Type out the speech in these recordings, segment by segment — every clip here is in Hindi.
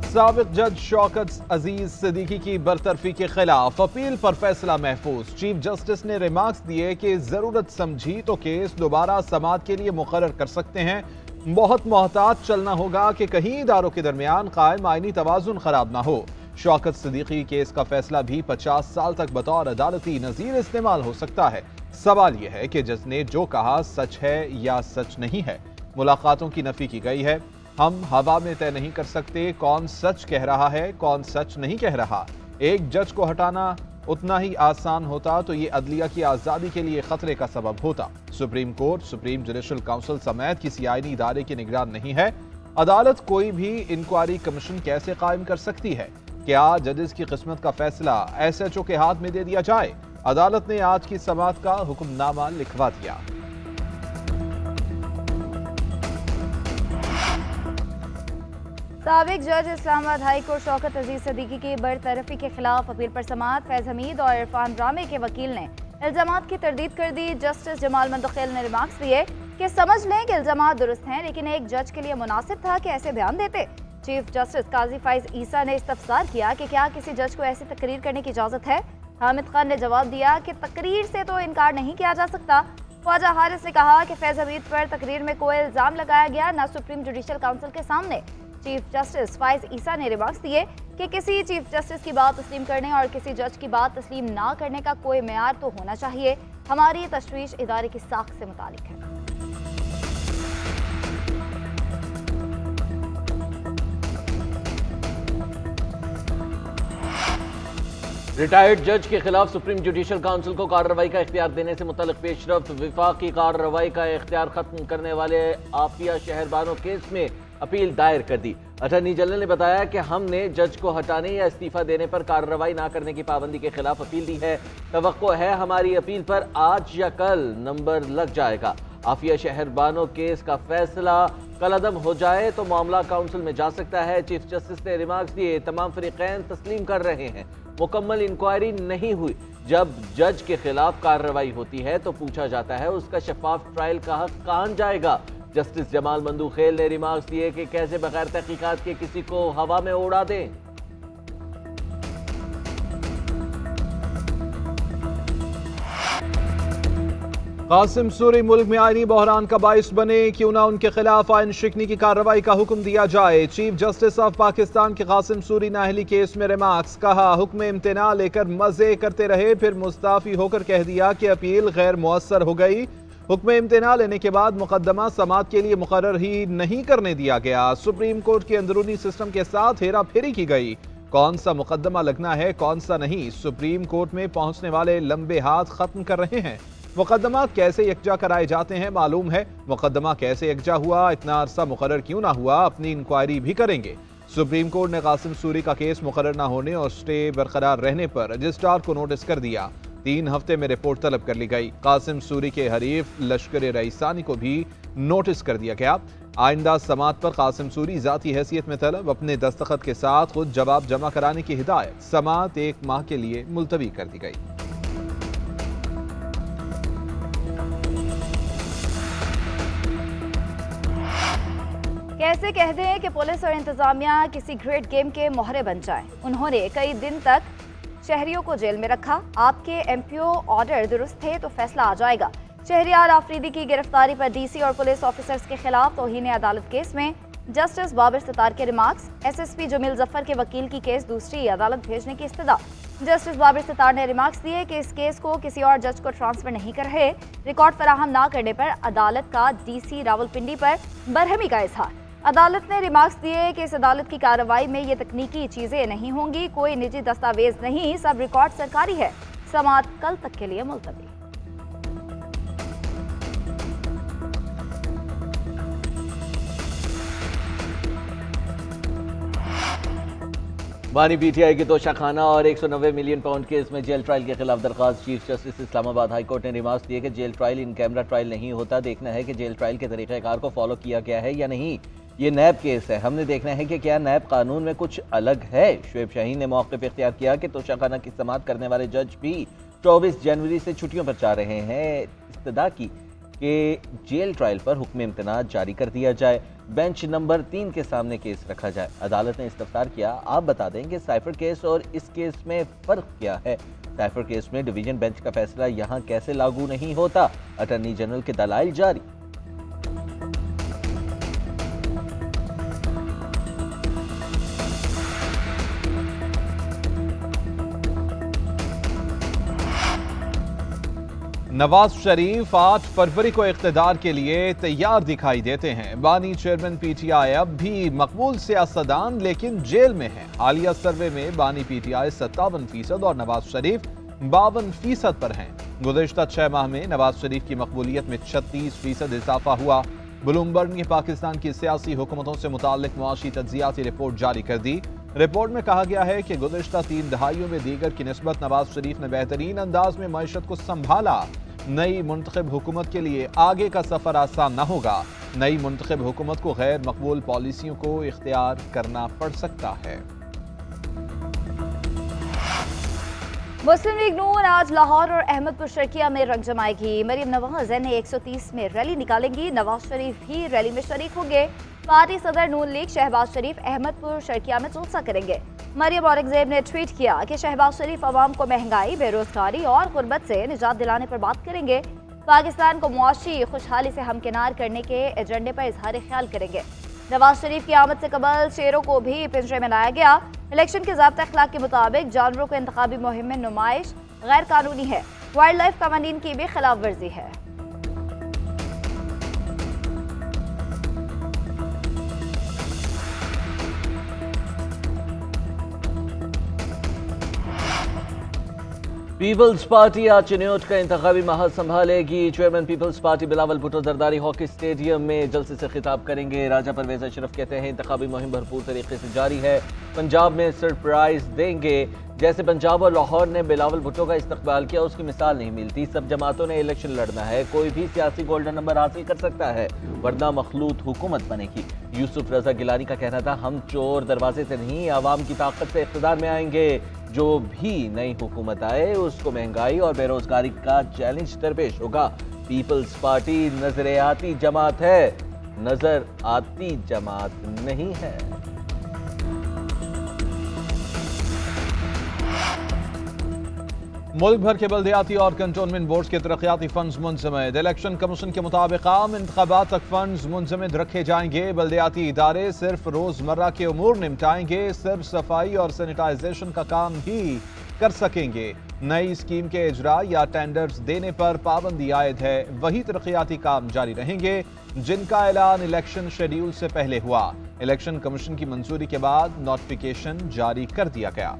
साबिक जज शौकत अजीज सिद्दीकी की बरतरफी के खिलाफ अपील पर फैसला महफूज। चीफ जस्टिस ने रिमार्क्स दिए कि जरूरत समझी तो केस दोबारा समाअत के लिए मुकर्रर कर सकते हैं। बहुत मोहतात चलना होगा कि कहीं इदारों के दरमियान कायम आईनी तवाजुन खराब ना हो। शौकत सिद्दीकी केस का फैसला भी 50 साल तक बतौर अदालती नजीर इस्तेमाल हो सकता है। सवाल यह है कि जज ने जो कहा सच है या सच नहीं है। मुलाकातों की नफी की गई है। हम हवा में तय नहीं कर सकते कौन सच कह रहा है कौन सच नहीं कह रहा। एक जज को हटाना उतना ही आसान होता तो ये अदलिया की आज़ादी के लिए खतरे का सबब होता। Supreme court, supreme judicial council समेत किसी आईनी इदारे की निगरान नहीं है। अदालत कोई भी इंक्वायरी कमीशन कैसे कायम कर सकती है? क्या जजेस की किस्मत का फैसला SHO के हाथ में दे दिया जाए? अदालत ने आज की समाअत का हुक्मनामा लिखवा दिया। साबिक जज इस्लामाबाद हाई कोर्ट शौकत अजीज सिद्दीकी की बरतरफी के खिलाफ अपील पर समाअत। फैज हमीद और इरफान रामे के वकील ने इल्जामात की तरदीद कर दी। जस्टिस जमाल मंदखेल ने रिमार्क्स दिए कि समझ लें कि इल्जामात दुरुस्त हैं, लेकिन एक जज के लिए मुनासिब था कि ऐसे बयान देते। चीफ जस्टिस काजी फाइज ईसा ने इस्तफसार किया कि क्या किसी जज को ऐसी तकरीर करने की इजाज़त है। हामिद खान ने जवाब दिया कि तकरीर से तो इनकार नहीं किया जा सकता। ख्वाजा हारिस ने कहा कि फैज हमीद पर तकरीर में कोई इल्ज़ाम लगाया गया न सुप्रीम जुडिशल काउंसिल के सामने। चीफ जस्टिस फाइज ईसा ने रिमार्क्स दिए कि किसी चीफ जस्टिस की बात तस्लीम करने और किसी जज की बात तस्लीम ना करने का कोई मेयार तो होना चाहिए। हमारी तशवीश इदारे की साख से मुतालिक है। रिटायर्ड जज के खिलाफ सुप्रीम जुडिशल काउंसिल को कार्रवाई का इख्तियार देने से मुतल्लिक पेशरफ्त। विफाकी कार्रवाई का इख्तियार खत्म करने वाले आफिया शहरबानो केस में अपील दायर कर दी। अटॉर्नी जनरल ने बताया कि हमने जज को हटाने या इस्तीफा देने पर कार्रवाई ना करने की पाबंदी के खिलाफ अपील दी है। तवक्को है हमारी अपील पर आज या कल नंबर लग जाएगा। आफिया शहरबानो केस का फैसला कलअदम हो जाए तो मामला काउंसिल में जा सकता है। चीफ जस्टिस ने रिमार्क्स दिए तमाम फरीकैन तस्लीम कर रहे हैं मुकम्मल इंक्वायरी नहीं हुई। जब जज के खिलाफ कार्रवाई होती है तो पूछा जाता है उसका शफाफ ट्रायल का हक कहां जाएगा। जस्टिस जमाल मंदखेल ने रिमार्क्स दिए कि कैसे बगैर तहकीकात के किसी को हवा में उड़ा दें। कासिम सूरी मुल्क में आईनी बहरान का बाइस बने, क्यों ना उनके खिलाफ आइन शिकनी की कार्रवाई का हुक्म दिया जाए। चीफ जस्टिस ऑफ पाकिस्तान के कासिम सूरी नाहली केस में रिमार्क्स। कहा हुक्म इम्तिना लेकर मजे करते रहे, फिर मुस्ताफी होकर कह दिया कि अपील गैर मुअस्सर हो गई। हुक्म इम्तिना लेने के बाद मुकदमा समाअत के लिए मुकर्रर ही नहीं करने दिया गया। सुप्रीम कोर्ट के अंदरूनी सिस्टम के साथ हेरा फेरी की गई। कौन सा मुकदमा लगना है कौन सा नहीं, सुप्रीम कोर्ट में पहुंचने वाले लंबे हाथ खत्म कर रहे हैं। मुकदमा कैसे यकजा कराए जाते हैं मालूम है। मुकदमा कैसे यकजा हुआ, इतना अरसा मुकर्रर क्यों ना हुआ, अपनी इंक्वायरी भी करेंगे। सुप्रीम कोर्ट ने कासिम सूरी का केस मुकर्रर ना होने और स्टे बरकरार रहने पर रजिस्ट्रार को नोटिस कर दिया। 3 हफ्ते में रिपोर्ट तलब कर ली गई। कासिम सूरी के हरीफ लश्कर रईसानी को भी नोटिस कर दिया गया। आइंदा समाअत पर कासिम सूरी जाती हैसियत में तलब, अपने दस्तखत के साथ खुद जवाब जमा कराने की हिदायत। समाअत 1 माह के लिए मुलतवी कर दी गई। कैसे कह दें कि पुलिस और इंतजामिया किसी ग्रेट गेम के मोहरे बन जाएं। उन्होंने कई दिन तक शहरियों को जेल में रखा। आपके MPO ऑर्डर दुरुस्त थे तो फैसला आ जाएगा। शहरियार आफरीदी की गिरफ्तारी पर DC और पुलिस ऑफिसर्स के खिलाफ तौहीन अदालत केस में जस्टिस बाबर सितार के रिमार्क्स। SSP जमील जफर के वकील की केस दूसरी अदालत भेजने की इस्तदा। जस्टिस बाबर सितार ने रिमार्क्स दिए कि इस केस को किसी और जज को ट्रांसफर नहीं कर रहे। रिकॉर्ड फराहम ना करने पर अदालत का DC रावलपिंडी पर बरहमी का इजहार। अदालत ने रिमार्क्स दिए कि इस अदालत की कार्रवाई में ये तकनीकी चीजें नहीं होंगी, कोई निजी दस्तावेज नहीं, सब रिकॉर्ड सरकारी है। समाअत कल तक के लिए मुलतवी। बानी PTI की तोशाखाना और 190 मिलियन पाउंड केस में जेल ट्रायल के खिलाफ दरखास्त। Chief justice Islamabad high court ने रिमार्क्स दिए कि jail trial in camera trial नहीं होता। देखना है कि जेल ट्रायल के तरीक़ेकार को फॉलो किया गया है या नहीं। ये नैब केस है, हमने देखना है कि क्या नैब कानून में कुछ अलग है। शुएब शाहीन ने मौके पर इख्तियार किया कि तोशाखाना की समाअत करने वाले जज भी 24 जनवरी से छुट्टियों पर जा रहे हैं। इस्तदा की कि जेल ट्रायल पर हुक्म इम्तनाअ जारी कर दिया जाए, बेंच नंबर 3 के सामने केस रखा जाए। अदालत ने इस्तफसार किया, आप बता दें कि साइफर केस और इस केस में फ़र्क क्या है। साइफर केस में डिवीजन बेंच का फैसला यहाँ कैसे लागू नहीं होता, अटॉर्नी जनरल के दलाइल जारी। नवाज शरीफ 8 फरवरी को इख्तिदार के लिए तैयार दिखाई देते हैं। बानी चेयरमैन पीटीआई अब भी मकबूल सियासतदान लेकिन जेल में है। हालिया सर्वे में बानी पीटीआई 57% और नवाज शरीफ 52% पर हैं। गुज़िश्ता 6 माह में नवाज शरीफ की मकबूलियत में 36% इजाफा हुआ। ब्लूमबर्ग ने पाकिस्तान की सियासी हुकूमतों से मुताल्लिक मुआशी तज्जियाती रिपोर्ट जारी कर दी। रिपोर्ट में कहा गया है कि गुज़िश्ता 3 दहाइयों में दीगर की निस्बत नवाज शरीफ ने बेहतरीन अंदाज में मईशत को संभाला। नई मुंतखब हुकूमत के लिए आगे का सफर आसान न होगा। नई मुंतखब हुकूमत को गैर मकबूल पॉलिसियों को इख्तियार करना पड़ सकता है। मुस्लिम लीग नून आज लाहौर और अहमदपुर शर्किया में रंग जमाएगी। मरियम नवाज NA-130 में रैली निकालेंगी। नवाज शरीफ भी रैली में शरीक होंगे। पार्टी सदर नून लीग शहबाज शरीफ अहमदपुर शर्किया में जलसा करेंगे। मरियम औरंगजेब ने ट्वीट किया कि शहबाज शरीफ अवाम को महंगाई, बेरोजगारी और गुर्बत से निजात दिलाने पर बात करेंगे। पाकिस्तान को मुआशी खुशहाली से हमकिनार करने के एजेंडे पर इजहार ख्याल करेंगे। नवाज शरीफ की आमद से कबल शेरों को भी पिंजरे में लाया गया। इलेक्शन के ज़ाब्ता अखलाक के मुताबिक जानवरों को इंतखाबी मुहिम में नुमाइश गैर कानूनी है। वाइल्ड लाइफ कवानीन की भी खिलाफ वर्जी है। पीपल्स पार्टी आज चिन्योट का इंतखाबी महाज संभालेगी। Chairman Peoples Party Bilawal Bhutto Zardari hockey stadium में जलसे से खिताब करेंगे। राजा परवेज अशरफ कहते हैं इंतखाबी मुहिम भरपूर तरीके से जारी है, पंजाब में सरप्राइज देंगे। जैसे पंजाब और लाहौर ने बिलावल भुट्टो का इस्तकबाल किया, उसकी मिसाल नहीं मिलती। सब जमातों ने इलेक्शन लड़ना है, कोई भी सियासी गोल्डन नंबर हासिल कर सकता है, वरना मखलूत हुकूमत बनेगी। यूसुफ रजा गिलानी का कहना था, हम चोर दरवाजे से नहीं, आवाम की ताकत से इख्तिदार में आएंगे। जो भी नई हुकूमत आए उसको महंगाई और बेरोजगारी का चैलेंज दरपेश होगा। पीपल्स पार्टी नजर आती जमात है, नजर आती जमात नहीं है। मुल्क भर के बल्दियाती और कंटोनमेंट बोर्ड के तरक्याती फंड्स मुंजमद। इलेक्शन कमीशन के मुताबिक आम इंतखाबात तक फंड्स मुंजमद रखे जाएंगे। बल्दियाती इदारे सिर्फ रोजमर्रा के उमूर निपटाएंगे, सिर्फ सफाई और सैनिटाइजेशन का काम ही कर सकेंगे। नई स्कीम के इजरा या टेंडर्स देने पर पाबंदी आयद है। वही तरक्याती काम जारी रहेंगे जिनका ऐलान इलेक्शन शेड्यूल से पहले हुआ। इलेक्शन कमीशन की मंजूरी के बाद नोटिफिकेशन जारी कर दिया गया।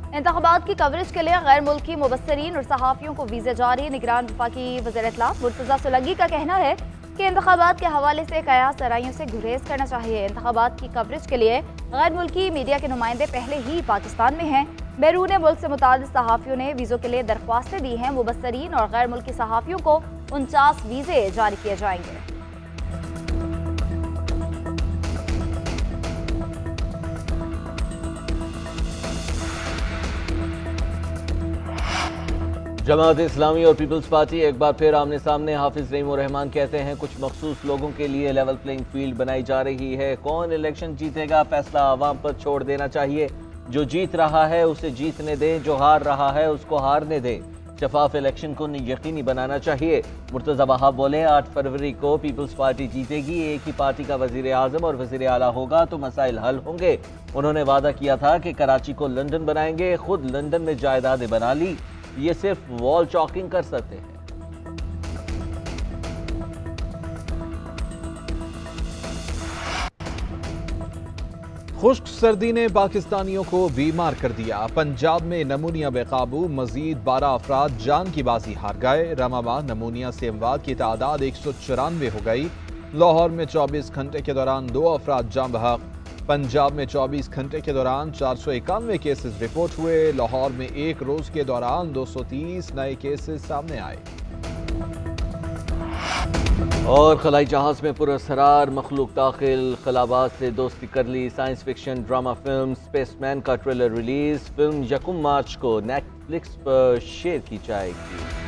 इंतखाबात की कवरेज के लिए गैर मुल्की मुबस्सरीन और सहाफ़ियों को वीज़े जारी। निगरान वफाकी वज़ीर इत्तला मुर्तज़ा सोलंकी का कहना है कि इंतखाबात के हवाले से कयास सराइयों से गुरेज करना चाहिए। इंतखाबात की कवरेज के लिए गैर मुल्की मीडिया के नुमाइंदे पहले ही पाकिस्तान में हैं। बैरून मुल्क से मुताल्लिक़ सहाफ़ियों ने वीज़ों के लिए दरख्वास्तें दी हैं। मुबस्सरीन और गैर मुल्की सहाफ़ियों को 49 वीज़े जारी किए जाएंगे। जमात इस्लामी और पीपल्स पार्टी एक बार फिर आमने सामने। हाफिज रहीमुर रहमान कहते हैं कुछ मखसूस लोगों के लिए लेवल प्लेइंग फील्ड बनाई जा रही है। कौन इलेक्शन जीतेगा फैसला आवाम पर छोड़ देना चाहिए। जो जीत रहा है उसे जीतने दें, जो हार रहा है उसको हारने दें। शफाफ इलेक्शन को यकीनी बनाना चाहिए। मुर्तज़ा वहाब बोले 8 फरवरी को पीपल्स पार्टी जीतेगी। एक ही पार्टी का वजीर आजम और वजीर आला होगा तो मसाइल हल होंगे। उन्होंने वादा किया था कि कराची को लंदन बनाएंगे, खुद लंदन में जायदादें बना ली। ये सिर्फ वॉल चॉकिंग कर सकते हैं। खुश्क सर्दी ने पाकिस्तानियों को बीमार कर दिया। पंजाब में नमूनिया बेकाबू, मजीद 12 अफराद जान की बाजी हार गए। रमामा नमूनिया से अमवात की तादाद 194 हो गई। लाहौर में 24 घंटे के दौरान 2 अफराद जान बहक। पंजाब में 24 घंटे के दौरान 491 केसेस रिपोर्ट हुए। लाहौर में एक रोज के दौरान 230 नए केसेस सामने आए। और खलाई जहाज में पुरअसरार मखलूक दाखिल, खलाबाज से दोस्ती कर ली। Science fiction drama film Spaceman का ट्रेलर रिलीज। फिल्म 1 मार्च को नेटफ्लिक्स पर शेयर की जाएगी।